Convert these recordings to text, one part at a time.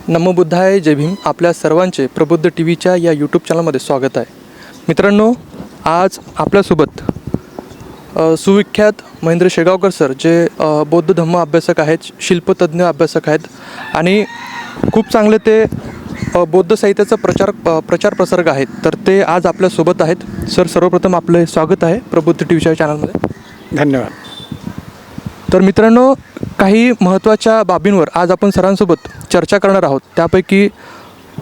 नमो बुद्धाय, जय भीम. आपल्या सर्वांचे प्रबुद्ध टी व्हीच्या या यूट्यूब चॅनलमध्ये स्वागत आहे. मित्रांनो, आज आपल्यासोबत सुविख्यात महेंद्र शेगावकर सर, जे बौद्ध धम्म अभ्यासक आहेत, शिल्पतज्ञ अभ्यासक आहेत आणि खूप चांगले ते बौद्ध साहित्याचा प्रचार प्रसारक आहेत. तर ते आज आपल्यासोबत आहेत. सर, सर्वप्रथम आपले स्वागत आहे प्रबुद्ध टी व्हीच्या चॅनलमध्ये. धन्यवाद. तर मित्रांनो, काही महत्त्वाच्या बाबींवर आज आपण सरांसोबत चर्चा करणार आहोत. त्यापैकी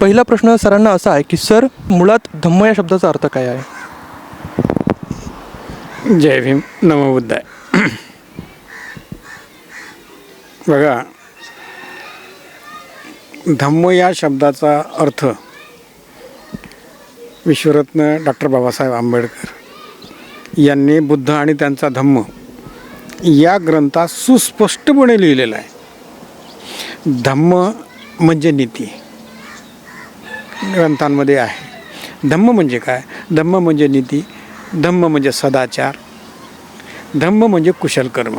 पहिला प्रश्न सरांना असा आहे की सर, मुळात धम्म या शब्दाचा अर्थ काय आहे? जय भीम, नमो बुद्धाय. बघा, धम्म या शब्दाचा अर्थ विश्वरत्न डॉक्टर बाबासाहेब आंबेडकर यांनी बुद्ध आणि त्यांचा धम्म या ग्रंथात सुस्पष्टपणे लिहिलेला आहे. धम्म म्हणजे नीती ग्रंथांमध्ये आहे. धम्म म्हणजे काय? धम्म म्हणजे नीती, धम्म म्हणजे सदाचार, धम्म म्हणजे कुशल कर्म.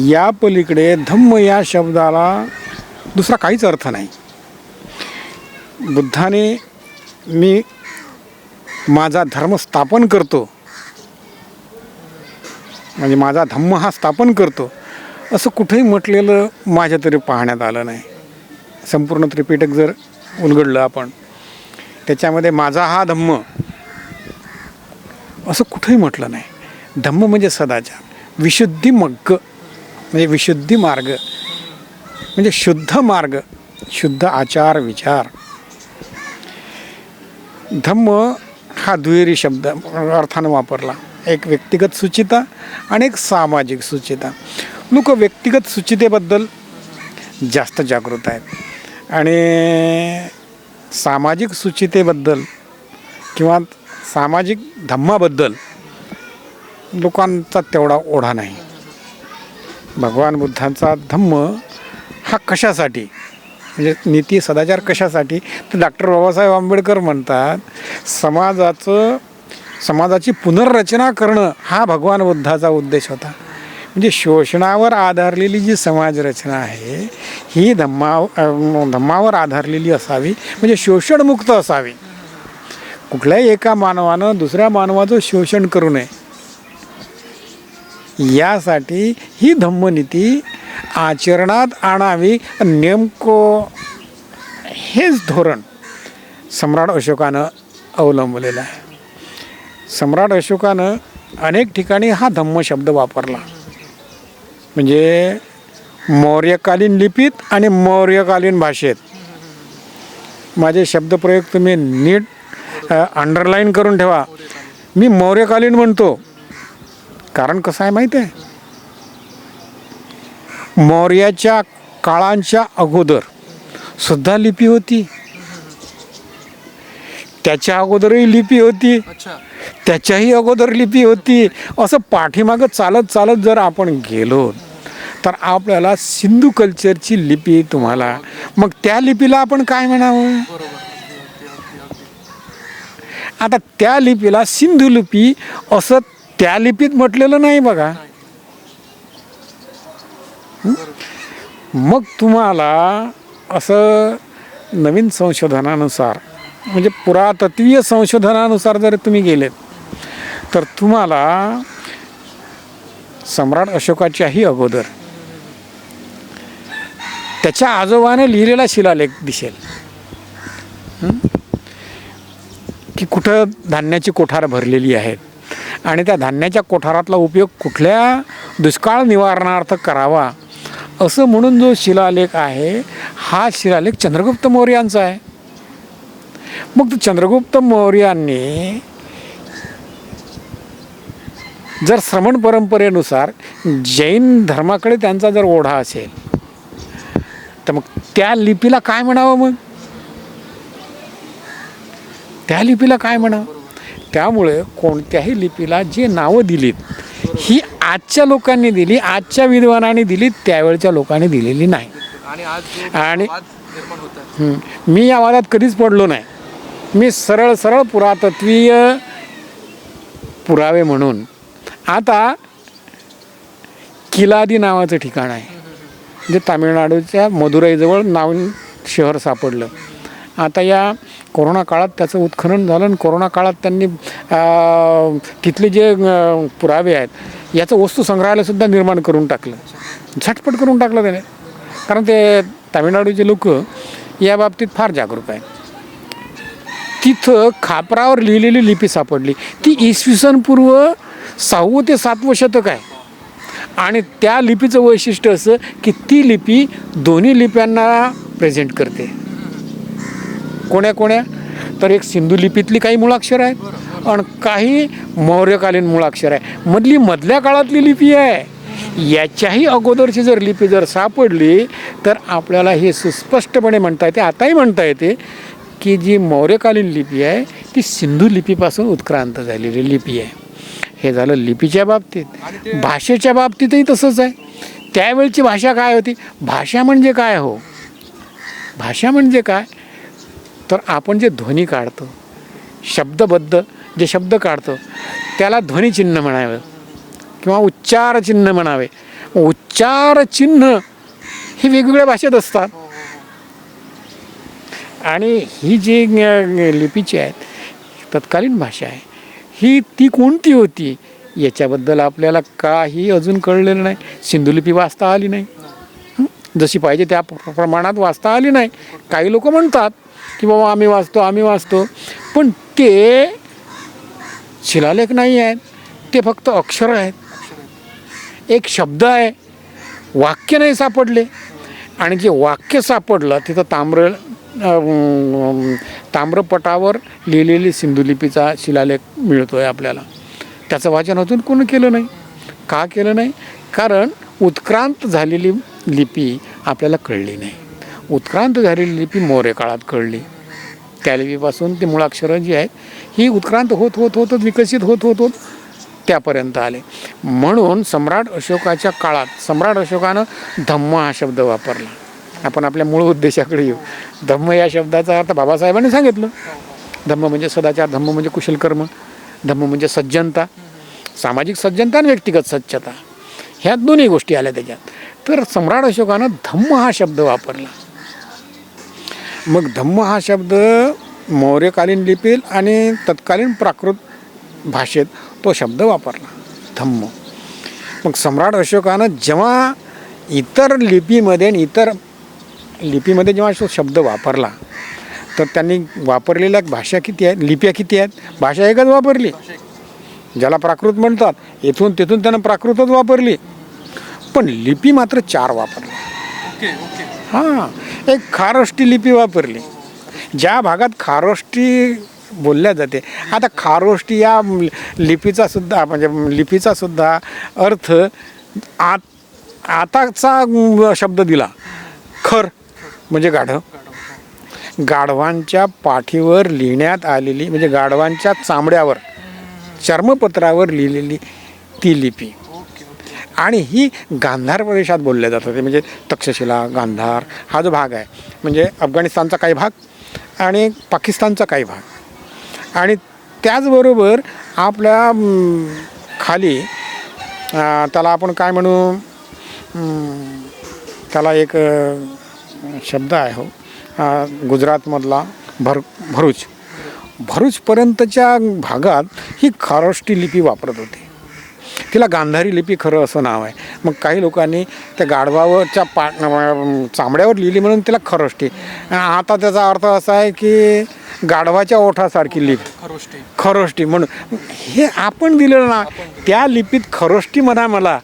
या पलीकडे धम्म या शब्दाला दुसरा काहीच अर्थ नाही. बुद्धाने मी माझा धर्म स्थापन करतो म्हणजे माझा धम्म हा स्थापन करतो असं कुठेही म्हटलेलं माझ्या तरी पाहण्यात आलं नाही. संपूर्ण त्रिपिटक जर उलगडलं आपण, त्याच्यामध्ये माझा हा धम्म असं कुठेही म्हटलं नाही. धम्म म्हणजे सदाचार, विशुद्धी मग्ग म्हणजे विशुद्धी मार्ग, म्हणजे शुद्ध मार्ग, शुद्ध आचार विचार. धम्म हा दुहेरी शब्द अर्थानं वापरला. एक व्यक्तिगत सुचिता आणि एक सामाजिक सुचिता. लोक व्यक्तिगत सुचितेबद्दल जास्त जागृत आहेत आणि सामाजिक सुचितेबद्दल किंवा सामाजिक धम्माबद्दल लोकांचा तेवढा ओढा नाही. भगवान बुद्धांचा धम्म हा कशासाठी, म्हणजे नीती सदाचार कशासाठी, तर डॉक्टर बाबासाहेब आंबेडकर म्हणतात समाजाची पुनर्रचना करणं हा भगवान बुद्धाचा उद्देश होता. म्हणजे शोषणावर आधारलेली जी समाजरचना आहे ही धम्मावर आधारलेली असावी, म्हणजे शोषणमुक्त असावी. कुठल्याही एका मानवानं दुसऱ्या मानवाचं शोषण करू नये यासाठी ही धम्मनीती आचरणात आणावी. नेमकं हेच धोरण सम्राट अशोकानं अवलंबलेलं आहे. सम्राट अशोकानं अनेक ठिकाणी हा धम्म शब्द वापरला. म्हणजे मौर्यकालीन लिपीत आणि मौर्यकालीन भाषेत. माझे शब्दप्रयोग तुम्ही नीट अंडरलाईन करून ठेवा. मी मौर्यकालीन म्हणतो कारण कसं आहे माहीत आहे, मौर्याच्या काळांच्या अगोदर सुद्धा लिपी होती, त्याच्या अगोदरही लिपी होती, त्याच्याही अगोदर लिपी होती. असं पाठीमागं चालत चालत जर आपण गेलो तर आपल्याला सिंधू कल्चरची लिपी तुम्हाला, मग त्या लिपीला आपण काय म्हणावं? आता त्या लिपीला सिंधू लिपी असं त्या लिपीत म्हटलेलं नाही बघा. मग तुम्हाला असं नवीन संशोधनानुसार, म्हणजे पुरातत्वीय संशोधनानुसार जर तुम्ही गेलेत तर तुम्हाला सम्राट अशोकाच्याही अगोदर त्याच्या आजोबाने लिहिलेला शिलालेख दिसेल की कुठं धान्याची कोठार भरलेली आहेत आणि त्या धान्याच्या कोठारातला उपयोग कुठल्या दुष्काळ निवारणार्थ करावा असं म्हणून जो शिलालेख आहे हा शिलालेख चंद्रगुप्त मौर्यांचा आहे. मग चंद्रगुप्त मौर्यांनी जर श्रमण परंपरेनुसार जैन धर्माकडे त्यांचा जर ओढा असेल तर मग त्या लिपीला काय म्हणावं? मग त्या लिपीला काय म्हणावं? त्यामुळे कोणत्याही लिपीला जे नावं दिलीत ही आजच्या लोकांनी दिली, आजच्या विद्वानांनी दिली, त्यावेळच्या लोकांनी दिलेली नाही. आणि मी या वादात कधीच पडलो नाही. मी सरळ सरळ पुरातत्वीय पुरावे म्हणून, आता किलादी नावाचं ठिकाण आहे जे तामिळनाडूच्या मदुराईजवळ शहर सापडलं. आता या कोरोना काळात त्याचं उत्खनन झालं आणि कोरोना काळात त्यांनी तिथले जे पुरावे आहेत याचं वस्तू संग्रहालयसुद्धा निर्माण करून टाकलं, झटपट करून टाकलं त्याने. कारण ते तामिळनाडूचे लोक या बाबतीत फार जागरूक आहेत. तिथं खापरावर लिहिलेली लिपी सापडली, ती इसवी सन पूर्व 6वे ते 7वे शतक आहे. आणि त्या लिपीचं वैशिष्ट्य असं की ती लिपी दोन्ही लिप्यांना प्रेझेंट करते. कोण्या तर एक सिंधू लिपीतली काही मुळाक्षर आहेत आणि काही मौर्यकालीन मुळाक्षर आहे. मधल्या काळातली लिपी आहे. याच्याही अगोदरची जर लिपी जर सापडली तर आपल्याला हे सुस्पष्टपणे म्हणता येते, आताही म्हणता येते की जी मौर्यकालीन लिपी आहे ती सिंधू लिपीपासून उत्क्रांत झालेली लिपी आहे. हे झालं लिपीच्या बाबतीत. भाषेच्या बाबतीतही तसंच आहे. त्यावेळची भाषा काय होती? भाषा म्हणजे काय हो? भाषा म्हणजे काय तर आपण जे ध्वनी काढतो, शब्दबद्ध जे शब्द काढतो त्याला ध्वनिचिन्ह म्हणावं किंवा उच्चार चिन्ह म्हणावे. उच्चार चिन्ह हे वेगवेगळ्या भाषेत असतात. आणि ही जी लिपीची आहे तत्कालीन भाषा आहे ही ती कोणती होती याच्याबद्दल आपल्याला काही अजून कळलेलं नाही. सिंधू लिपी वाचता आली नाही, जशी पाहिजे त्या प्रमाणात वाचता आली नाही. काही लोक म्हणतात की बाबा आम्ही वाचतो, पण ते शिलालेख नाही आहेत, ते फक्त अक्षर आहेत. एक शब्द आहे, वाक्य नाही सापडले. आणि जे वाक्य सापडलं तिथं ताम्रपटावर लिहिलेली सिंधू लिपीचा शिलालेख मिळतो आहे आपल्याला. त्याचं वाचन अजून कोणी केलं नाही. का केलं नाही? कारण उत्क्रांत झालेली लिपी आपल्याला कळली नाही. उत्क्रांत झालेली लिपी मौर्य काळात कळली. त्या लिपीपासून ती मुळाक्षरं जी आहेत ही उत्क्रांत होत विकसित होत त्यापर्यंत आले. म्हणून सम्राट अशोकाच्या काळात सम्राट अशोकानं धम्म हा शब्द वापरला. आपण आपल्या मूळ उद्देशाकडे येऊ. धम्म या शब्दाचा अर्थ बाबासाहेबांनी सांगितलं. धम्म म्हणजे सदाचार, धम्म म्हणजे कुशलकर्म, धम्म म्हणजे सज्जनता, सामाजिक सज्जनता आणि व्यक्तिगत स्वच्छता, ह्या दोन्ही गोष्टी आल्या त्याच्यात. तर सम्राट अशोकानं धम्म हा शब्द वापरला. मग धम्म हा शब्द मौर्यकालीन लिपीत आणि तत्कालीन प्राकृत भाषेत तो शब्द वापरला, धम्म. मग सम्राट अशोकानं जेव्हा इतर लिपीमध्ये जेव्हा तो शब्द वापरला तर त्यांनी वापरलेल्या भाषा किती आहेत, लिप्या किती आहेत? भाषा एकच वापरली, ज्याला प्राकृत म्हणतात. इथून तिथून त्यानं प्राकृतच वापरली, पण लिपी मात्र 4 वापरली. हां, एक खारोष्टी लिपी वापरली. ज्या भागात खारोष्टी बोलल्या जाते. आता खारोष्टी या लिपीचा सुद्धा अर्थ आताचा शब्द दिला. खर म्हणजे गाढव. गाढवांच्या पाठीवर लिहिण्यात आलेली म्हणजे गाढवांच्या चामड्यावर चर्मपत्रावर लिहिलेली ती लिपी. आणि ही गांधार प्रदेशात बोलल्या जातात. ते म्हणजे तक्षशिला, गांधार हा जो भाग आहे म्हणजे अफगाणिस्तानचा काही भाग आणि पाकिस्तानचा काही भाग. आणि त्याचबरोबर आपल्या खाली त्याला आपण काय म्हणू, त्याला एक शब्द आहे हो, गुजरातमधला भरूचपर्यंतच्या भागात ही खारोष्टी लिपी वापरत होती. तिला गांधारी लिपी खरं असं नाव आहे. मग काही लोकांनी त्या गाढवावरच्या चामड्यावर लिहिली म्हणून तिला खरोष्टी. आता त्याचा अर्थ असा आहे की गाढवाच्या ओठासारखी लिपी, खरोष्टी म्हणून. हे आपण दिलेलं ना, त्या लिपीत खरोष्टी म्हणा मला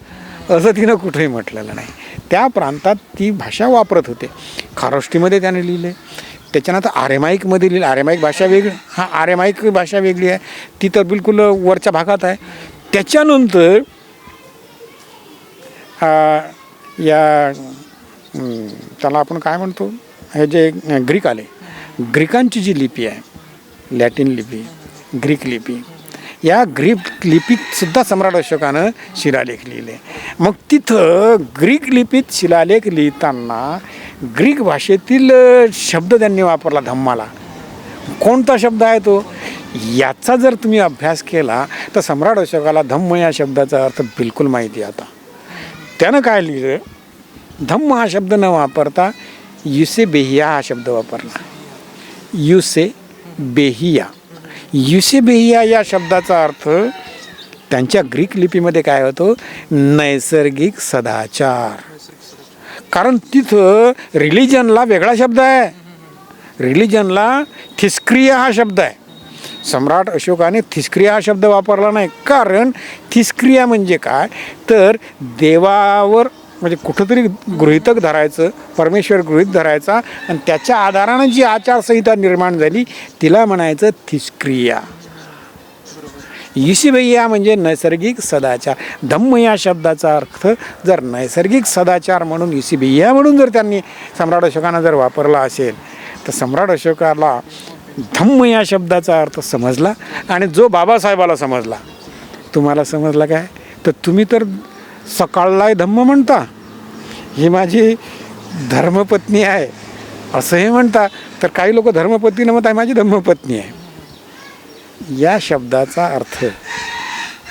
असं तिनं कुठेही म्हटलेलं नाही. त्या प्रांतात ती भाषा वापरत होते. खारोष्टीमध्ये त्याने लिहिले. त्याच्यानंतर आरेमाईकमध्ये लिहिलं. आरेमाईक भाषा वेगळी, आरेमाईक भाषा वेगळी आहे, ती तर बिलकुल वरच्या भागात आहे. त्याच्यानंतर त्याला आपण काय म्हणतो, हे जे ग्रीक आले, ग्रीकांची जी लिपी आहे, लॅटिन लिपी, ग्रीक लिपी, या ग्रीक लिपीतसुद्धा सम्राट अशोकानं शिलालेख लिहिले. मग तिथं ग्रीक लिपीत शिलालेख लिहिताना ग्रीक भाषेतील शब्द त्यांनी वापरला धम्माला. कोणता शब्द आहे तो? याचा जर तुम्ही अभ्यास केला तर सम्राट अशोकाला धम्म या शब्दाचा अर्थ बिलकुल माहिती आहे. आता त्यानं काय लिहिलं, धम्म हा शब्द न वापरता युसेबेहिया हा शब्द वापरला. युसेबेहिया. युसेबेहिया या शब्दाचा अर्थ त्यांच्या ग्रीक लिपीमध्ये काय होतो? नैसर्गिक सदाचार. कारण तिथं रिलिजनला वेगळा शब्द आहे. रिलिजनला थिस्क्रिया हा शब्द आहे. सम्राट अशोकाने थिस्क्रिया हा शब्द वापरला नाही. कारण थिस्क्रिया म्हणजे काय तर देवावर म्हणजे कुठंतरी गृहीतक धरायचं, परमेश्वर गृहीत धरायचा आणि त्याच्या आधारानं जी आचारसंहिता निर्माण झाली तिला म्हणायचं थिस्क्रिया. युसेबेहिया म्हणजे नैसर्गिक सदाचार. धम्म या शब्दाचा अर्थ जर नैसर्गिक सदाचार म्हणून युसेबेहिया म्हणून जर त्यांनी सम्राट अशोकानं जर वापरला असेल तर सम्राट अशोकाला धम्म या शब्दाचा अर्थ समजला. आणि जो बाबासाहेबाला समजला, तुम्हाला समजला काय तर तुम्ही तर सकाळलाही धम्म म्हणता, ही माझी धर्मपत्नी आहे असंही म्हणता, तर काही लोक धर्मपत्नी न म्हणता माझी धम्मपत्नी आहे. या शब्दाचा अर्थ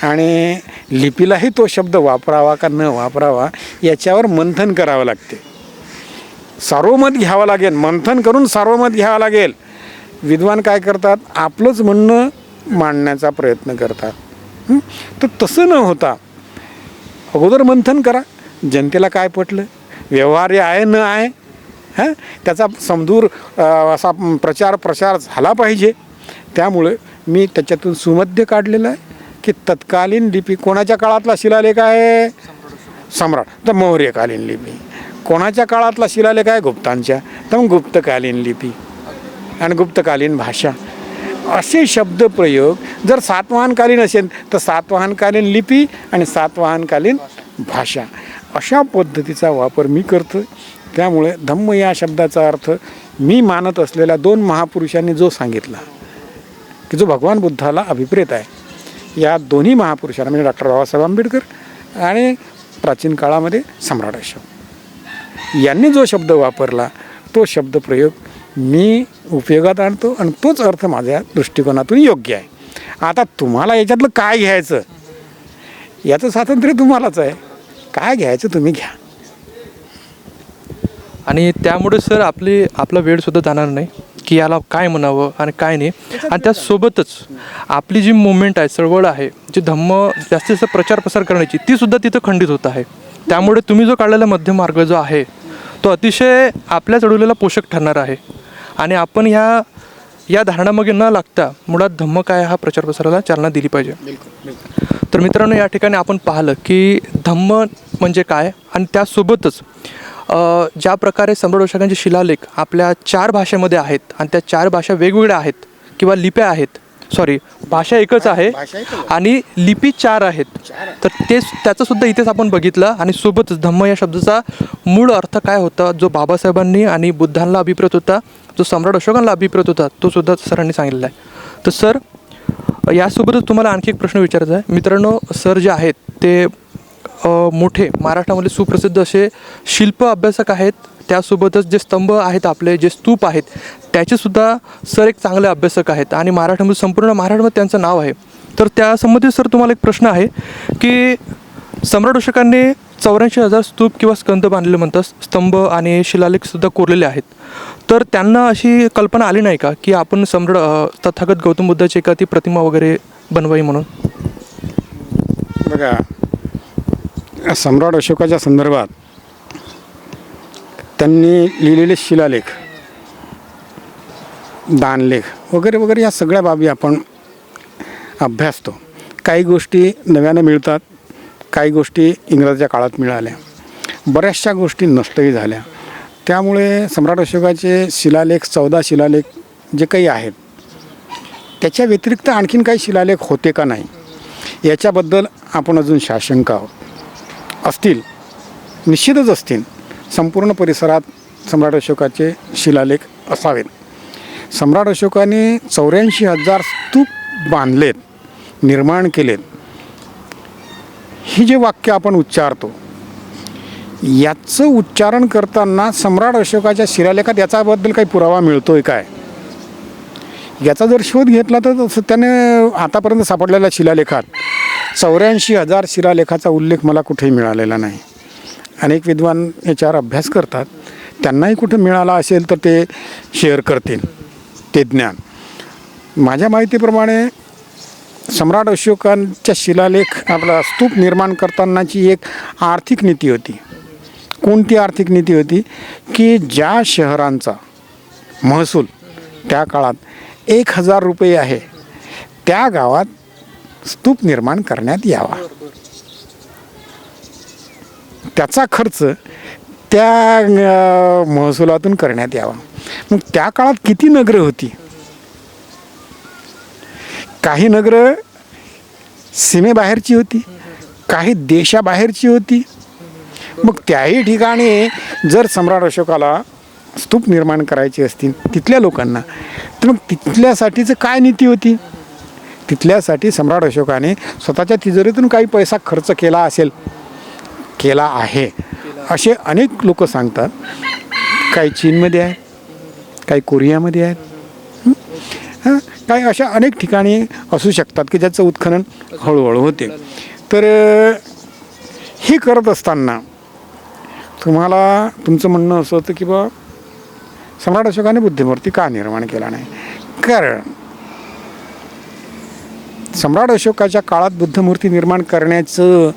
आणि लिपीलाही तो शब्द वापरावा का न वापरावा याच्यावर मंथन करावं लागते. सार्वमत घ्यावं लागेल. मंथन करून सार्वमत घ्यावं लागेल. विद्वान काय करतात? आपलंच म्हणणं मांडण्याचा प्रयत्न करतात. तर तसं न होता अगोदर मंथन करा. जनतेला काय पटलं, व्यवहार्य आहे न आहे, त्याचा समदूर असा प्रचार झाला पाहिजे. त्यामुळे मी त्याच्यातून सुमध्य काढलेलं आहे की तत्कालीन लिपी कोणाच्या काळातला शिलालेख आहे? सम्राट, तर मौर्यकालीन लिपी. कोणाच्या काळातला शिलालेख आहे? गुप्तांच्या, तर मग गुप्तकालीन लिपी आणि गुप्तकालीन भाषा. असे शब्दप्रयोग जर सातवाहनकालीन असेल तर सातवाहनकालीन लिपी आणि सातवाहनकालीन भाषा अशा पद्धतीचा वापर मी करतो. त्यामुळे धम्म या शब्दाचा अर्थ मी मानत असलेल्या 2 महापुरुषांनी जो सांगितला की जो भगवान बुद्धाला अभिप्रेत आहे, या दोन्ही महापुरुषांना म्हणजे डॉक्टर बाबासाहेब आंबेडकर आणि प्राचीन काळामध्ये सम्राट अशोक यांनी जो शब्द वापरला तो शब्दप्रयोग मी उपयोगात आणतो आणि तोच अर्थ माझ्या दृष्टिकोनातून योग्य आहे. आता तुम्हाला याच्यातलं काय घ्यायचं याचं स्वातंत्र्य तुम्हालाच आहे. काय घ्यायचं तुम्ही घ्या. आणि त्यामुळे सर आपला वेळसुद्धा जाणार नाही की याला काय म्हणावं आणि काय नाही. आणि त्यासोबतच आपली जी मुवमेंट आहे, चळवळ आहे, जी धम्म जास्तीत जास्त प्रचार प्रसार करण्याची, तीसुद्धा तिथं खंडित होत आहे. त्यामुळे तुम्ही जो काढलेला मध्यमार्ग जो आहे तो अतिशय आपल्या चळवळीला पोषक ठरणार आहे. आणि आपण या धारणामागे न लागता मुळात धम्म काय हा प्रचार प्रसाराला चालना दिली पाहिजे. तर मित्रांनो, या ठिकाणी आपण पाहिलं की धम्म म्हणजे काय आणि त्यासोबतच ज्या प्रकारे सम्राट अशोकांचे शिलालेख आपल्या 4 भाषेमध्ये आहेत आणि त्या 4 भाषा वेगवेगळ्या आहेत किंवा लिप्या आहेत, भाषा एकच आहे आणि लिपी 4 आहेत. तर त्याचंसुद्धा इथेच आपण बघितलं. आणि सोबतच धम्म या शब्दाचा मूळ अर्थ काय होता, जो बाबासाहेबांनी आणि बुद्धांना अभिप्रेत होता, जो सम्राट अशोकांना अभिप्रेत होता, तो सुद्धा सरांनी सांगितलेला आहे. तर सर, यासोबतच तुम्हाला आणखी एक प्रश्न विचारायचा आहे. मित्रांनो, सर जे आहेत ते मोठे महाराष्ट्रामध्ये सुप्रसिद्ध असे शिल्प अभ्यासक आहेत. त्यासोबतच जे स्तंभ आहेत, आपले जे स्तूप आहेत, त्याचेसुद्धा सर एक चांगले अभ्यासक आहेत आणि महाराष्ट्रामध्ये संपूर्ण महाराष्ट्रामध्ये त्यांचं नाव आहे. तर त्यासंबंधित सर तुम्हाला एक प्रश्न आहे की सम्राट अशोकांनी 84,000 स्तूप किंवा स्कंद बांधलेले म्हणतात, स्तंभ आणि शिलालेखसुद्धा कोरलेले आहेत. तर त्यांना अशी कल्पना आली नाही का की आपण तथागत गौतम बुद्धाची एखादी प्रतिमा वगैरे बनवावी म्हणून? बघा, सम्राट अशोकाच्या संदर्भात त्यांनी लिहिलेले शिलालेख, दानलेख वगैरे वगैरे या सगळ्या बाबी आपण अभ्यासतो. काही गोष्टी नव्यानं मिळतात, काही गोष्टी इंग्रजाच्या काळात मिळाल्या, बऱ्याचशा गोष्टी नष्टही झाल्या. त्यामुळे सम्राट अशोकाचे शिलालेख 14 शिलालेख जे काही आहेत त्याच्या व्यतिरिक्त आणखीन काही शिलालेख होते का नाही याच्याबद्दल आपण अजून साशंक आहोत. असतील, निश्चितच असतील. संपूर्ण परिसरात सम्राट अशोकाचे शिलालेख असावेत. सम्राट अशोकाने 84,000 स्तूप बांधलेत, निर्माण केलेत. ही जे वाक्य आपण उच्चारतो याचं उच्चारण करताना सम्राट अशोकाच्या शिलालेखात याच्याबद्दल काही पुरावा मिळतोय काय याचा जर शोध घेतला तर त्याने आतापर्यंत सापडलेल्या शिलालेखात 84,000 शिलालेखाचा उल्लेख मला कुठेही मिळालेला नाही. अनेक विद्वान याच्यावर अभ्यास करतात. त्यांनाही कुठं मिळाला असेल तर ते शेअर करतील ते ज्ञान. माझ्या माहितीप्रमाणे सम्राट अशोकांच्या शिलालेख आपला स्तूप निर्माण करतानाची एक आर्थिक नीती होती. कोणती आर्थिक नीती होती की ज्या शहरांचा महसूल त्या काळात 1,000 रुपये आहे त्या गावात स्तूप निर्माण करण्यात यावा. त्याचा खर्च त्या महसुलातून करण्यात यावा. मग त्या काळात किती नगरं होती? काही नगरं सीमेबाहेरची होती, काही देशाबाहेरची होती. मग त्याही ठिकाणी जर सम्राट अशोकाला स्तूप निर्माण करायचे असतील तिथल्या लोकांना, तर मग तिथल्यासाठीचं काय नीती होती? तिथल्यासाठी सम्राट अशोकाने स्वतःच्या तिजोरीतून काही पैसा खर्च केला असेल, केला आहे असे अनेक लोक सांगतात. काही चीनमध्ये आहेत, काही कोरियामध्ये आहेत, काही अशा अनेक ठिकाणी असू शकतात की ज्याचं उत्खनन हळूहळू होते. तर हे करत असताना तुम्हाला तुमचं म्हणणं असं होतं की बा सम्राट अशोकाने बुद्धमूर्ती का निर्माण केला नाही? कारण सम्राट अशोकाच्या काळात बुद्धमूर्ती निर्माण करण्याचं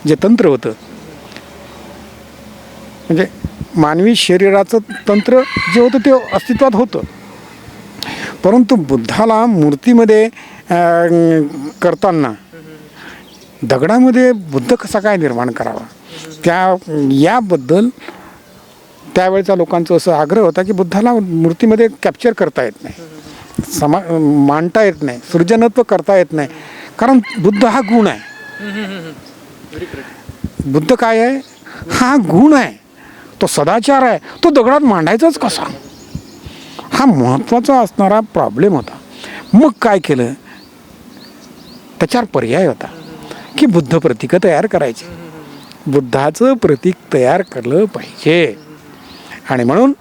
जे तंत्र होतं, म्हणजे मानवी शरीराचं तंत्र जे होतं ते अस्तित्वात होतं, परंतु बुद्धाला मूर्तीमध्ये करताना दगडामध्ये बुद्ध कसा काय निर्माण करावा याबद्दल त्यावेळच्या लोकांचं असं आग्रह होता की बुद्धाला मूर्तीमध्ये कॅप्चर करता येत नाही, मांडता येत नाही, सृजनत्व करता येत नाही. कारण बुद्ध हा गुण आहे. बुद्ध काय आहे? हा गुण आहे, तो सदाचार आहे. तो दगडात मांडायचाच कसा? हा महत्त्वाचा असणारा प्रॉब्लेम होता. मग काय केलं? त्याच्यावर पर्याय होता की बुद्ध प्रतीकं तयार करायची. बुद्धाचं प्रतीक तयार केलं पाहिजे. आणि म्हणून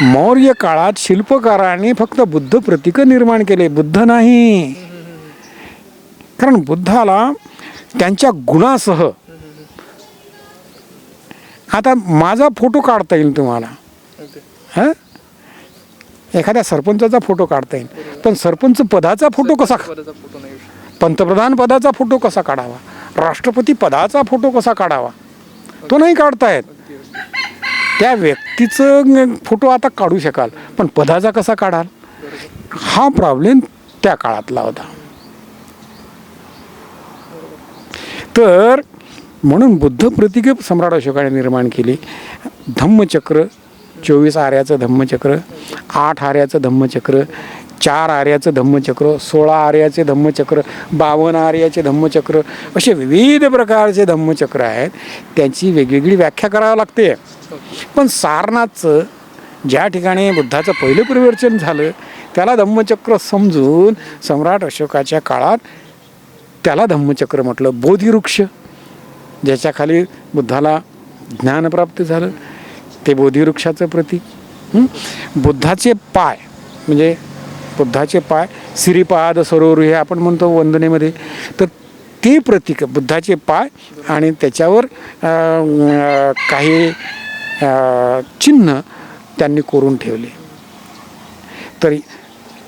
मौर्य काळात शिल्पकारांनी फक्त बुद्ध प्रतीकं निर्माण केले, बुद्ध नाही. कारण बुद्धाला त्यांच्या गुणासह, आता माझा फोटो काढता येईल तुम्हाला, हां, एखाद्या सरपंचाचा फोटो काढता येईल, पण सरपंच पदाचा फोटो कसा, पंतप्रधान पदाचा फोटो कसा काढावा, राष्ट्रपती पदाचा फोटो कसा काढावा, तो नाही काढता येत. त्या व्यक्तीचं फोटो आता काढू शकाल, पण पदाचा कसा काढाल? हा प्रॉब्लेम त्या काळातला होता. तर म्हणून बुद्ध प्रतीके सम्राट अशोकाने निर्माण केली. धम्मचक्र, 24 आर्याचं धम्मचक्र, 8 आर्याचं धम्मचक्र, 4 आर्याचं धम्मचक्र, 16 आर्याचे धम्मचक्र, 52 आर्याचे धम्मचक्र, असे विविध प्रकारचे धम्मचक्र आहेत. त्यांची वेगवेगळी व्याख्या करावी लागते. पण सारनाथचं ज्या ठिकाणी बुद्धाचं पहिलं परिवर्तन झालं त्याला धम्मचक्र समजून सम्राट अशोकाच्या काळात त्याला धम्मचक्र म्हटलं. बोधिवृक्ष ज्याच्या खाली बुद्धाला ज्ञानप्राप्त झालं ते बोधिवृक्षाचं प्रतीक. बुद्धाचे पाय, म्हणजे बुद्धाचे पाय श्रीपाद सरोवर हे आपण म्हणतो वंदनेमध्ये, तर ते प्रतीक बुद्धाचे पाय आणि त्याच्यावर काही चिन्ह त्यांनी कोरून ठेवले. तरी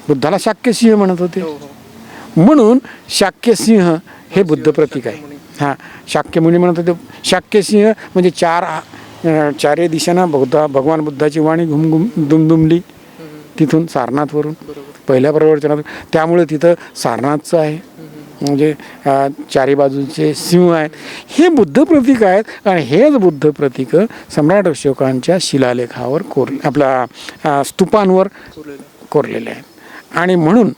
बुद्धाला शाक्यसिंह म्हणत होते, म्हणून शाक्यसिंह हे बुद्ध प्रतीक आहे. हां, शाक्यमुनी म्हणत होते. शाक्यसिंह म्हणजे चारही दिशांना भगवान बुद्धाची वाणी दुमदुमली तिथून सारनाथवरून पहिल्या प्रवचनातून, त्यामुळे तिथं सारनाथचं आहे, म्हणजे चारी बाजूचे सिंह आहेत. हे बुद्ध प्रतीक आहेत आणि हेच बुद्ध प्रतीक सम्राट अशोकांच्या शिलालेखावर आपल्या स्तूपांवर कोरलेले आहेत. आणि म्हणून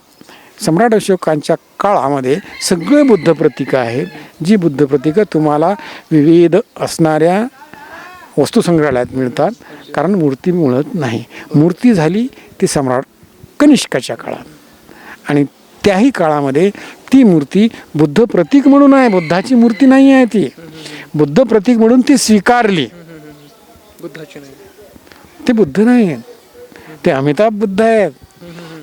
सम्राट अशोकांच्या काळामध्ये सगळे बुद्ध प्रतीकं आहेत, जी बुद्ध प्रतीकं तुम्हाला विविध असणाऱ्या वस्तुसंग्रहालयात मिळतात. कारण मूर्ती मिळत नाही. मूर्ती झाली ती सम्राट कनिष्काच्या काळात, आणि त्याही काळामध्ये ती मूर्ती बुद्ध प्रतीक म्हणून आहे, बुद्धाची मूर्ती नाही आहे. ती बुद्ध प्रतीक म्हणून ती स्वीकारली, ते बुद्ध नाही आहेत, ते अमिताभ बुद्ध आहेत.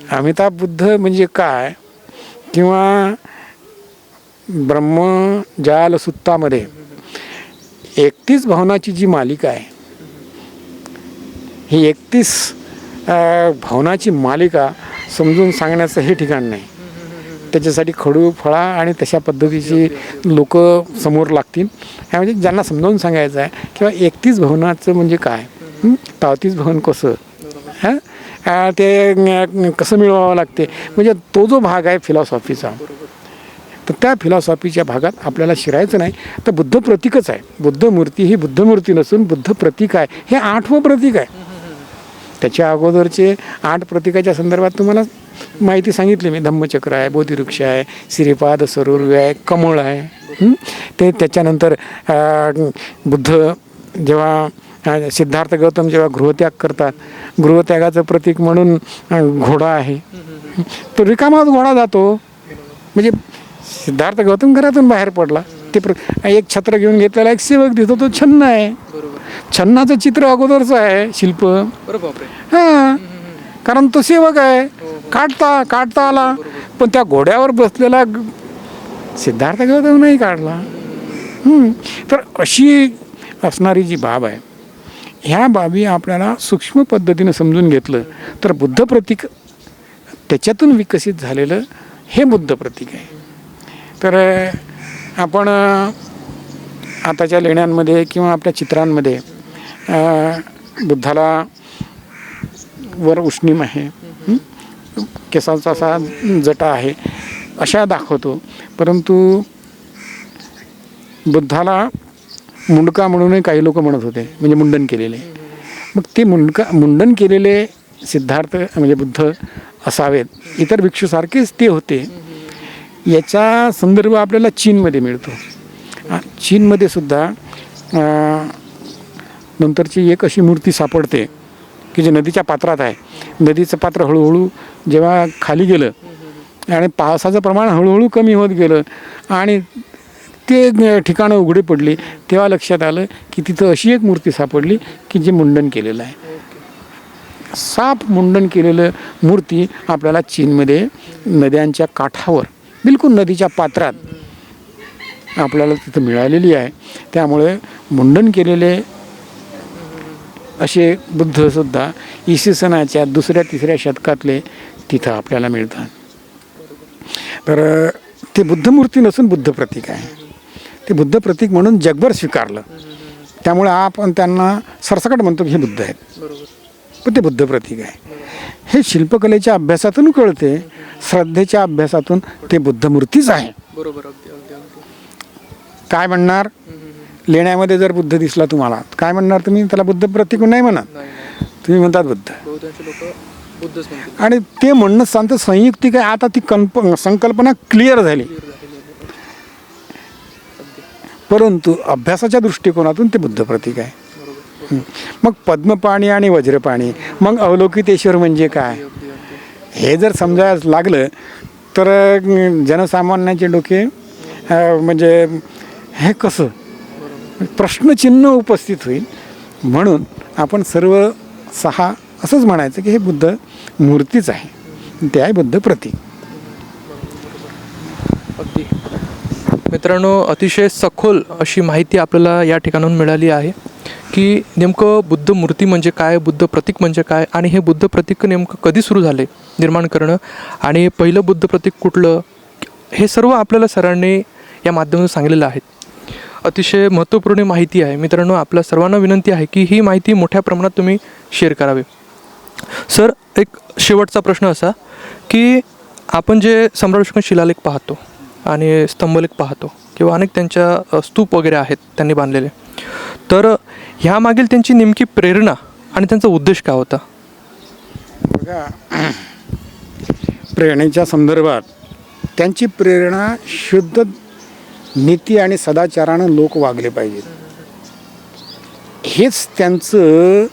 अमिताभ बुद्ध म्हणजे काय, किंवा ब्रह्मजाल सुत्तामध्ये 31 भवनाची जी मालिका आहे ही 31 भवनाची मालिका समजून सांगण्याचं हे ठिकाण नाही. त्याच्यासाठी खडू फळा आणि तशा पद्धतीची लोक समोर लागतील. ह्या म्हणजे ज्यांना समजावून सांगायचं आहे किंवा 31 भवनाचं म्हणजे काय, 33 भवन कसं, ते कसं मिळवावं लागते, म्हणजे तो जो भाग आहे फिलॉसॉफीचा, तर त्या फिलॉसॉफीच्या भागात आपल्याला शिरायचं नाही. तर बुद्ध प्रतीकच आहे. बुद्ध मूर्ती ही बुद्ध मूर्ती नसून बुद्ध प्रतीक आहे. हे 8वं प्रतीक आहे. त्याच्या अगोदरचे 8 प्रतीकाच्या संदर्भात तुम्हाला माहिती सांगितली मी. धम्मचक्र आहे, बोधिवृक्ष आहे, श्रीपाद सरोवर आहे, कमळ आहे. ते त्याच्यानंतर बुद्ध जेव्हा सिद्धार्थ गौतम जेव्हा गृहत्याग करतात, गृहत्यागाचं प्रतीक म्हणून घोडा आहे. तो रिकामाच घोडा जातो. म्हणजे सिद्धार्थ गौतम घरातून बाहेर पडला, ते एक छत्र घेऊन घेतलेला एक सेवक दिसतो, तो छन्न आहे. छन्नाचं चित्र अगोदरचं आहे शिल्प. हां, कारण तो सेवक आहे. काढता आला, पण त्या घोड्यावर बसलेला सिद्धार्थ गौतम नाही काढला. तर अशी असणारी जी बाब आहे, ह्या बाबी आपल्याला सूक्ष्म पद्धतीनं समजून घेतलं तर बुद्ध प्रतीक त्याच्यातून विकसित झालेलं हे बुद्ध प्रतीक आहे. तर आपण आताच्या लेण्यांमध्ये किंवा आपल्या चित्रांमध्ये बुद्धाला वर उष्णीम आहे, केसांचा असा जटा आहे, अशा दाखवतो. परंतु बुद्धाला मुंडका म्हणूनही काही लोक म्हणत होते, म्हणजे मुंडन केलेले. मग ते मुंडन केलेले सिद्धार्थ म्हणजे बुद्ध असावेत, इतर भिक्षूसारखेच ते होते. याचा संदर्भ आपल्याला चीनमध्ये मिळतो. चीनमध्ये सुद्धा नंतरची एक अशी मूर्ती सापडते की जी नदीच्या पात्रात आहे. नदीचं पात्र हळूहळू जेव्हा खाली गेलं आणि पावसाचं प्रमाण हळूहळू कमी होत गेलं आणि ते ठिकाणं उघडी पडली, तेव्हा लक्षात आलं की तिथं अशी एक मूर्ती सापडली की जी मुंडन केलेलं आहे. साप मुंडन केलेलं मूर्ती आपल्याला चीनमध्ये नद्यांच्या काठावर, बिलकुल नदीच्या पात्रात आपल्याला तिथं मिळालेली आहे. त्यामुळे मुंडन केलेले असे बुद्धसुद्धा इसवी सनाच्या 2ऱ्या-3ऱ्या शतकातले तिथं आपल्याला मिळतात. तर ते बुद्धमूर्ती नसून बुद्ध प्रतीक आहे. ते बुद्ध प्रतीक म्हणून जगभर स्वीकारलं. त्यामुळे आपण त्यांना सरसकट म्हणतो की हे बुद्ध आहेत, पण ते बुद्ध प्रतीक आहे. हे शिल्पकलेच्या अभ्यासातून कळते, श्रद्धेच्या अभ्यासातून ते बुद्धमूर्तीच आहे. काय म्हणणार, लेण्यामध्ये जर बुद्ध दिसला तुम्हाला, काय म्हणणार तुम्ही? त्याला बुद्ध प्रतीक नाही म्हणा, तुम्ही म्हणतात बुद्ध. आणि ते म्हणणं सांगतं संयुक्तिक आहे. आता ती संकल्पना क्लिअर झाली, परंतु अभ्यासाच्या दृष्टिकोनातून ते बुद्ध प्रतीक आहे. मग पद्मपाणी आणि वज्रपाणी, मग अवलोकितेश्वर म्हणजे काय, हे जर समजायला लागलं तर जनसामान्याचे डोके म्हणजे हे कसं प्रश्नचिन्ह उपस्थित होईल. म्हणून आपण सर्व 6 असंच म्हणायचं की हे बुद्ध मूर्तीच आहे, ते आहे बुद्ध प्रतीक. अगदी मित्रांनो, अतिशय सखोल अशी माहिती आपल्याला या ठिकाणाहून मिळाली आहे की नेमकं बुद्ध मूर्ती म्हणजे काय, बुद्ध प्रतीक म्हणजे काय, आणि हे बुद्ध प्रतीक नेमकं कधी सुरू झाले निर्माण करणं, आणि पहिलं बुद्ध प्रतीक कुठलं, हे सर्व आपल्याला सरांनी या माध्यमातून सांगलेलं आहे. अतिशय महत्त्वपूर्ण माहिती आहे. मित्रांनो, आपल्या सर्वांना विनंती आहे की ही माहिती मोठ्या प्रमाणात तुम्ही शेअर करावी. सर, एक शेवटचा प्रश्न असा की आपण जे सम्राट अशोकांचे शिलालेख पाहतो आणि स्तंभलेख पाहतो किंवा अनेक त्यांच्या स्तूप वगैरे आहेत त्यांनी बांधलेले, तर ह्यामागील त्यांची नेमकी प्रेरणा आणि त्यांचा उद्देश काय होता? बघा, प्रेरणेच्या संदर्भात त्यांची प्रेरणा शुद्ध नीती आणि सदाचारानं लोक वागले पाहिजेत, हेच त्यांचं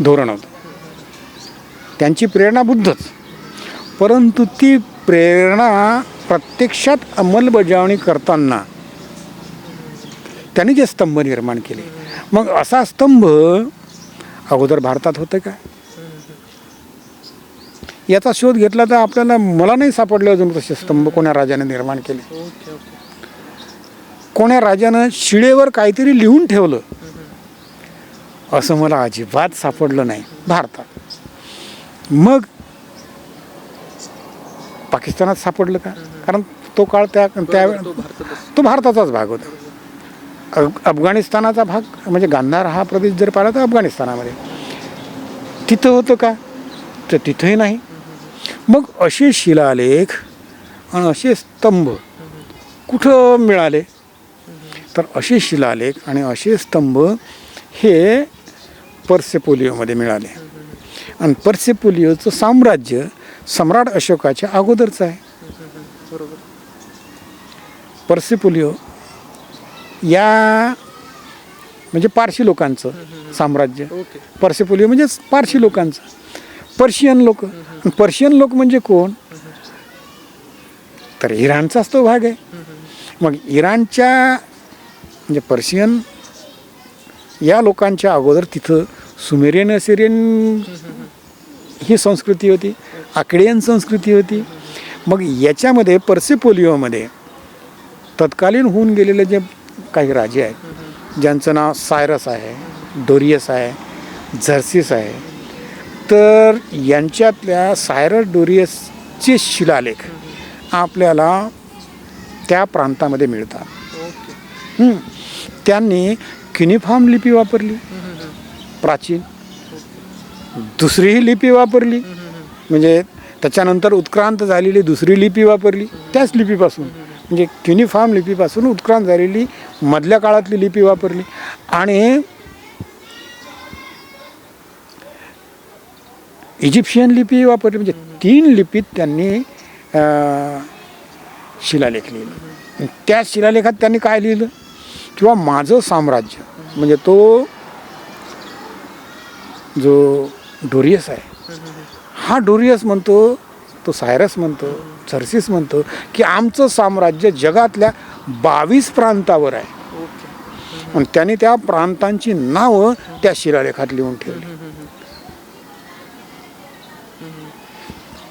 धोरण होतं. त्यांची प्रेरणा बुद्धच, परंतु ती प्रेरणा प्रत्यक्षात अंमलबजावणी करताना त्यांनी जे स्तंभ निर्माण केले, मग असा स्तंभ अगोदर भारतात होतं का, याचा शोध घेतला तर आपल्याला मला नाही सापडले अजून तसे स्तंभ कोण्या राजाने निर्माण केले. कोण्या राजानं शिळेवर काहीतरी लिहून ठेवलं असं मला अजिबात सापडलं नाही भारतात. मग पाकिस्तानात सापडलं का? कारण तो काळ त्या तो भारताचाच भाग होता. अफगाणिस्तानाचा भाग म्हणजे गांधार हा प्रदेश जर पाहिला तर अफगाणिस्तानामध्ये तिथं होतं का? तर तिथंही नाही. मग असे शिलालेख आणि असे स्तंभ कुठं मिळाले? तर असे शिलालेख आणि असे स्तंभ हे पर्सेपोलिओमध्ये मिळाले. आणि पर्सेपोलिओचं साम्राज्य सम्राट अशोकाच्या अगोदरचं आहे. पर्सेपोलिओ या म्हणजे पारशी लोकांचं साम्राज्य. पर्सेपोलिओ म्हणजे पारशी लोकांचं, पर्शियन लोक. पर्शियन लोक म्हणजे कोण? तर इराणचाच तो भाग आहे. मग इराणच्या म्हणजे पर्शियन या लोकांच्या अगोदर तिथं सुमेरियन असिरियन ही संस्कृती होती, आकडेयन संस्कृती होती. मग याच्यामध्ये पर्सेपोलिओमध्ये तत्कालीन होऊन गेलेले जे काही राजे आहेत ज्यांचं नाव सायरस आहे, डोरियस आहे, झर्सिस आहे, तर यांच्यातल्या सायरस डोरियसचे शिलालेख आपल्याला त्या प्रांतामध्ये मिळतात. त्यांनी क्युनिफॉर्म लिपी वापरली प्राचीन, दुसरीही लिपी वापरली म्हणजे त्याच्यानंतर उत्क्रांत झालेली दुसरी लिपी वापरली त्याच लिपीपासून, म्हणजे क्युनिफॉर्म लिपीपासून उत्क्रांत झालेली मधल्या काळातली लिपी वापरली. आणि इजिप्शियन लिपी वापरली. म्हणजे 3 लिपीत त्यांनी शिलालेख लिहिले. त्या शिलालेखात त्यांनी काय लिहिलं? किंवा माझं साम्राज्य म्हणजे तो जो डोरियस आहे हा डोरियस म्हणतो, तो सायरस म्हणतो, झर्सिस म्हणतो की आमचं साम्राज्य जगातल्या 22 प्रांतावर आहे. आणि त्यांनी त्या प्रांतांची नावं त्या शिलालेखात लिहून ठेवली.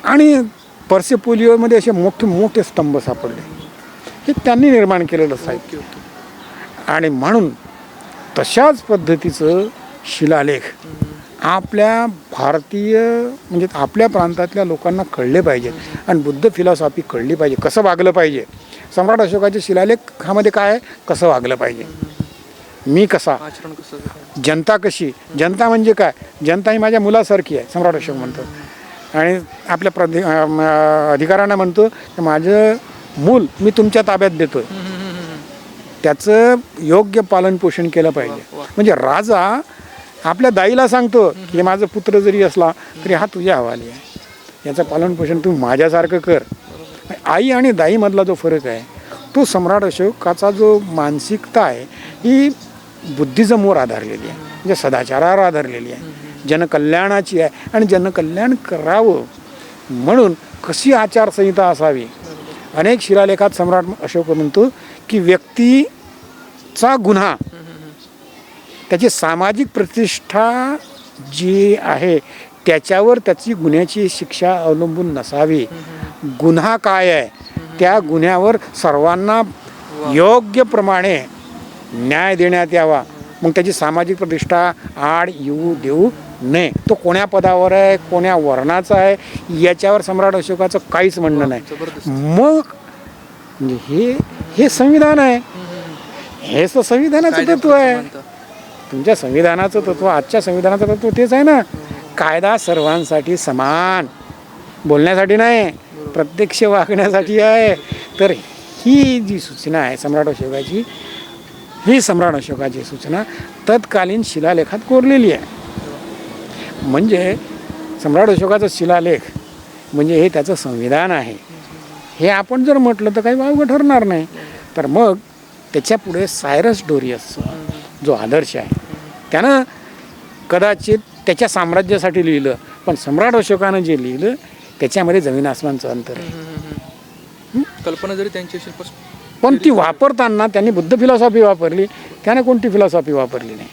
आणि पर्सेपोलिओमध्ये असे मोठे मोठे स्तंभ सापडले, हे त्यांनी निर्माण केलेलं साहित्य. आणि म्हणून तशाच पद्धतीचं शिलालेख आपल्या भारतीय म्हणजे आपल्या प्रांतातल्या लोकांना कळले पाहिजेत. आणि बुद्ध फिलॉसॉफी कळली पाहिजे, कसं वागलं पाहिजे. सम्राट अशोकाचे शिलालेखामध्ये काय आहे? कसं वागलं पाहिजे, मी कसा, जनता कशी. जनता म्हणजे काय? जनता ही माझ्या मुलासारखी आहे सम्राट अशोक म्हणतो. आणि आपल्या अधिकाऱ्यांना म्हणतो की माझं मूल मी तुमच्या ताब्यात देतो आहे, त्याचं योग्य पालन पोषण केलं पाहिजे. म्हणजे राजा आपल्या दाईला सांगतो की माझं पुत्र जरी असला तरी हा तुझ्या हवाली आहे, याचं पालन पोषण तू माझ्यासारखं कर. आई आणि दाईमधला जो फरक आहे तो सम्राट अशोकाचा जो मानसिकता आहे ही बुद्धिझमवर आधारलेली आहे, म्हणजे सदाचारावर आधारलेली आहे, जनकल्याणाची आहे. आणि जनकल्याण करावं म्हणून कशी आचारसंहिता असावी. अनेक शिलालेखात सम्राट अशोक म्हणतो की व्यक्तीचा गुन्हा त्याची सामाजिक प्रतिष्ठा जी आहे त्याच्यावर त्याची गुन्ह्याची शिक्षा अवलंबून नसावी. गुन्हा काय आहे त्या गुन्ह्यावर सर्वांना योग्य प्रमाणे न्याय देण्यात यावा. मग त्याची सामाजिक प्रतिष्ठा आड येऊ देऊ नये. तो कोण्या पदावर आहे, कोण्या वर्णाचा आहे याच्यावर सम्राट अशोकाचं काहीच म्हणणं नाही. मग म्हणजे हे संविधान आहे, हेच तर संविधानाचं तत्व आहे. तुमच्या संविधानाचं तत्व, आजच्या संविधानाचं तत्व तेच आहे ना, कायदा सर्वांसाठी समान, बोलण्यासाठी नाही प्रत्यक्ष वागण्यासाठी आहे. तर ही जी सूचना आहे सम्राट अशोकाची, ही सम्राट अशोकाची सूचना तत्कालीन शिलालेखात कोरलेली आहे. म्हणजे सम्राट अशोकाचा शिलालेख म्हणजे हे त्याचं संविधान आहे. हे आपण जर म्हटलं तर काही वावगं ठरणार नाही. तर मग त्याच्यापुढे सायरस डोरियसचा जो आदर्श आहे त्यानं कदाचित त्याच्या साम्राज्यासाठी लिहिलं, पण सम्राट अशोकानं जे लिहिलं त्याच्यामध्ये जमीन आसमानचं अंतर आहे. कल्पना जरी त्यांची असेल पण ती वापरताना त्यांनी बुद्ध फिलॉसॉफी वापरली, त्यानं कोणती फिलॉसॉफी वापरली नाही.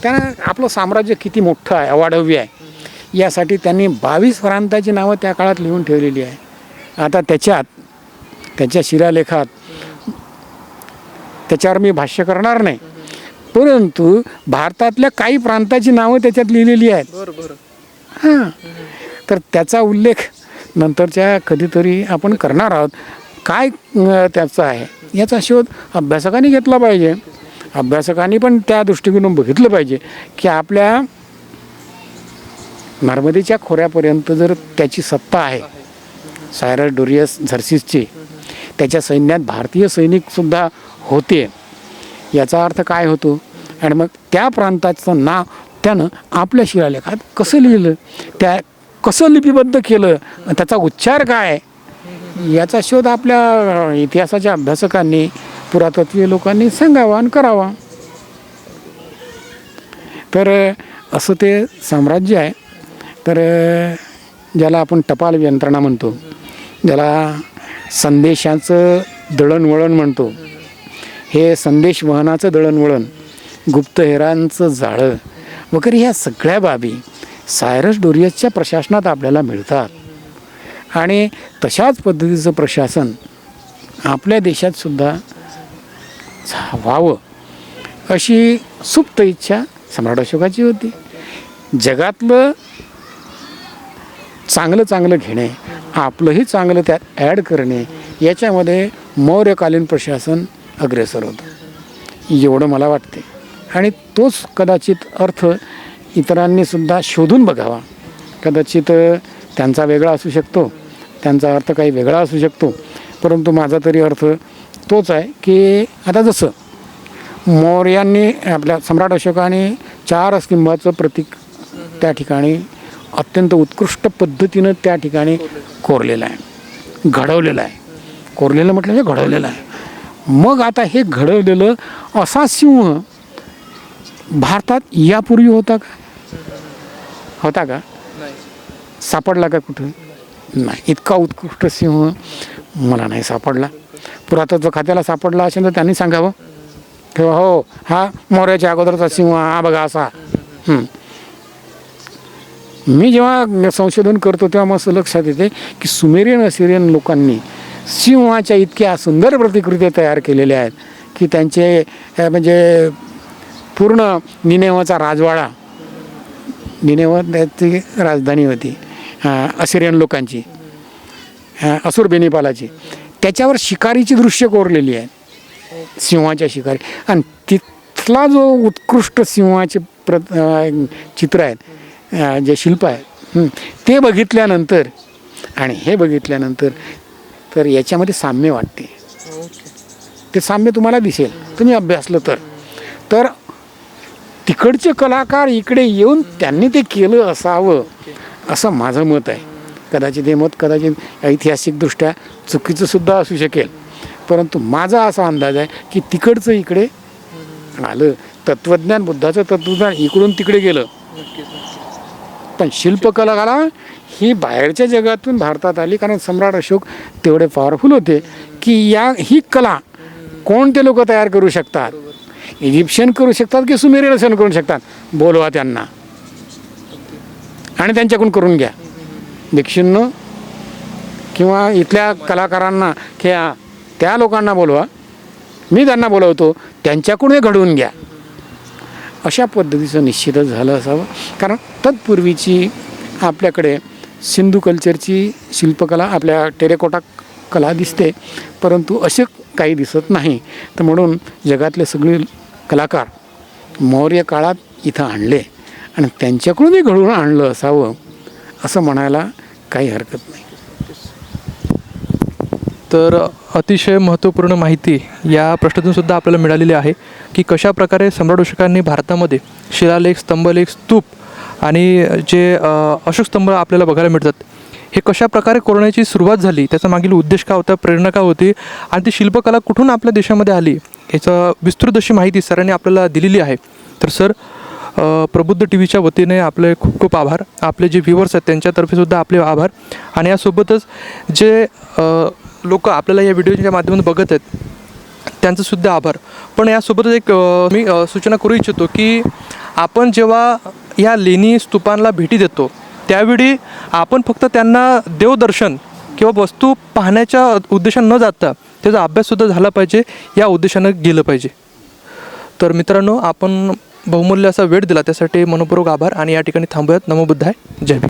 त्यानं आपलं साम्राज्य किती मोठं आहे, अवाढव्य आहे यासाठी त्यांनी 22 प्रांताची नावं त्या काळात लिहून ठेवलेली आहे. आता त्याच्या शिलालेखात त्याच्यावर मी भाष्य करणार नाही, परंतु भारतातल्या काही प्रांताची नावं त्याच्यात लिहिलेली आहेत. बरं बरं. हां, तर त्याचा उल्लेख नंतरच्या कधीतरी आपण करणार आहोत. काय त्याचा आहे याचा शोध अभ्यासकांनी घेतला पाहिजे. अभ्यासकांनी पण त्या दृष्टिकोनातून बघितलं पाहिजे की आपल्या नर्मदेच्या खोऱ्यापर्यंत जर त्याची सत्ता आहे, सायरस डोरियस झर्सिसची, त्याच्या सैन्यात भारतीय सैनिकसुद्धा होते, याचा अर्थ काय होतो? आणि मग त्या प्रांताचं नाव त्यानं आपल्या शिलालेखात कसं लिहिलं, त्या कसं लिपिबद्ध केलं, त्याचा उच्चार काय, याचा शोध आपल्या इतिहासाच्या अभ्यासकांनी, पुरातत्वीय लोकांनी सांगावा आणि करावा. तर असं ते साम्राज्य आहे. तर ज्याला आपण टपाल यंत्रणा म्हणतो, ज्याला संदेशाचं दळणवळण म्हणतो, हे संदेश वहनाचं दळणवळण, गुप्तहेरांचं जाळं वगैरे ह्या सगळ्या बाबी सायरस डोरियसच्या प्रशासनात आपल्याला मिळतात. आणि तशाच पद्धतीचं प्रशासन आपल्या देशात सुद्धा व्हावं अशी सुप्त इच्छा सम्राट अशोकाची होती. जगातलं चांगलं घेणे, आपलंही चांगलं त्यात ॲड करणे, याच्यामध्ये मौर्यकालीन प्रशासन अग्रेसर होतं, एवढं मला वाटते. आणि तोच कदाचित अर्थ इतरांनीसुद्धा शोधून बघावा. कदाचित त्यांचा वेगळा असू शकतो, त्यांचा अर्थ काही वेगळा असू शकतो, परंतु माझा तरी अर्थ तोच आहे की आता जसं मौर्यांनी आपल्या सम्राट अशोकाने 4 स्तंभाचं प्रतीक त्या ठिकाणी अत्यंत उत्कृष्ट पद्धतीनं त्या ठिकाणी कोरलेलं आहे, घडवलेलं आहे. कोरलेलं म्हटलं म्हणजे घडवलेलं आहे. मग आता हे घडवलेलं असा सिंह भारतात यापूर्वी होता का? सापडला का कुठं? नाही. इतका उत्कृष्ट सिंह मला नाही सापडला. पुरातत्व खात्याला सापडला असेल तर त्यांनी सांगावं किंवा हो हा मौर्याच्या अगोदरचा सिंह, हा बघा असा. मी जेव्हा संशोधन करतो तेव्हा मस्त लक्षात येते की सुमेरियन असिरियन लोकांनी सिंहाच्या इतक्या सुंदर प्रतिकृती तयार केलेल्या आहेत की त्यांचे म्हणजे पूर्ण निनेवाचा राजवाडा, निनेवा त्याची राजधानी होती असिरियन लोकांची, असुरबेनिपालाची, त्याच्यावर शिकारीची दृश्य कोरलेली आहेत, सिंहाच्या शिकारी. आणि तिथला जो उत्कृष्ट सिंहाचे चित्र आहेत, जे शिल्प आहे, ते बघितल्यानंतर आणि हे बघितल्यानंतर तर याच्यामध्ये साम्य वाटते. ते साम्य तुम्हाला दिसेल तुम्ही अभ्यासलं तर तिकडचे कलाकार इकडे येऊन त्यांनी ते केलं असावं असं माझं मत आहे. कदाचित हे मत कदाचित ऐतिहासिकदृष्ट्या चुकीचं सुद्धा असू शकेल, परंतु माझा असा अंदाज आहे की तिकडचं इकडे आलं. तत्त्वज्ञान, बुद्धाचं तत्त्वज्ञान इकडून तिकडे गेलं, पण शिल्पकला ही बाहेरच्या जगातून भारतात आली. कारण सम्राट अशोक तेवढे पॉवरफुल होते की ही कला कोणते लोक तयार करू शकतात? इजिप्शियन करू शकतात की सुमेरियन करू शकतात? बोलवा त्यांना आणि त्यांच्याकडून करून घ्या. भिक्षूंनो किंवा इथल्या कलाकारांना किंवा त्या लोकांना बोलवा, मी त्यांना बोलवतो, त्यांच्याकडून हे घडवून घ्या. अशा पद्धतीचं निश्चितच झालं असावं. कारण तत्पूर्वीची आपल्याकडे सिंधू कल्चरची शिल्पकला, आपल्या टेरेकोटा कला दिसते, परंतु असे काही दिसत नाही. तर म्हणून जगातले सगळे कलाकार मौर्य काळात इथं आणले आणि त्यांच्याकडूनही घडवून आणलं असावं असं म्हणायला काही हरकत नाही. तर अतिशय महत्त्वपूर्ण माहिती या प्रश्नातून सुद्धा आपल्याला मिळालेली आहे की कशा प्रकारे सम्राट अशोकांनी भारतामध्ये शिलालेख, स्तंभलेख, स्तूप आणि जे अशोक स्तंभ आपल्याला बघायला मिळतात, हे कशा प्रकारे कोरण्याची सुरुवात झाली, त्याचा मागील उद्देश काय होता, प्रेरणा काय होती आणि ती शिल्पकला कुठून आपल्या देशामध्ये आली, याचं विस्तृत अशी माहिती सरांनी आपल्याला दिलेली आहे. तर सर, प्रबुद्ध टी व्हीच्या वतीने आपले खूप खूप आभार. आपले जे व्ह्युअर्स आहेत त्यांच्यातर्फे सुद्धा आपले आभार. आणि यासोबतच जे लोक आपल्याला या व्हिडिओच्या माध्यमातून बघत आहेत त्यांचंसुद्धा आभार. पण यासोबतच एक मी सूचना करू इच्छितो की आपण जेव्हा या लेणी स्तूपांना भेटी देतो त्यावेळी आपण फक्त त्यांना देवदर्शन किंवा वस्तू पाहण्याच्या उद्देशानं न जाता त्याचा अभ्याससुद्धा झाला पाहिजे, या उद्देशानं गेलं पाहिजे. तर मित्रांनो, आपण बहुमूल्य असा वेळ दिला त्यासाठी मनपूर्वक आभार आणि या ठिकाणी थांबूयात. नमो बुद्धाय. जय भीम.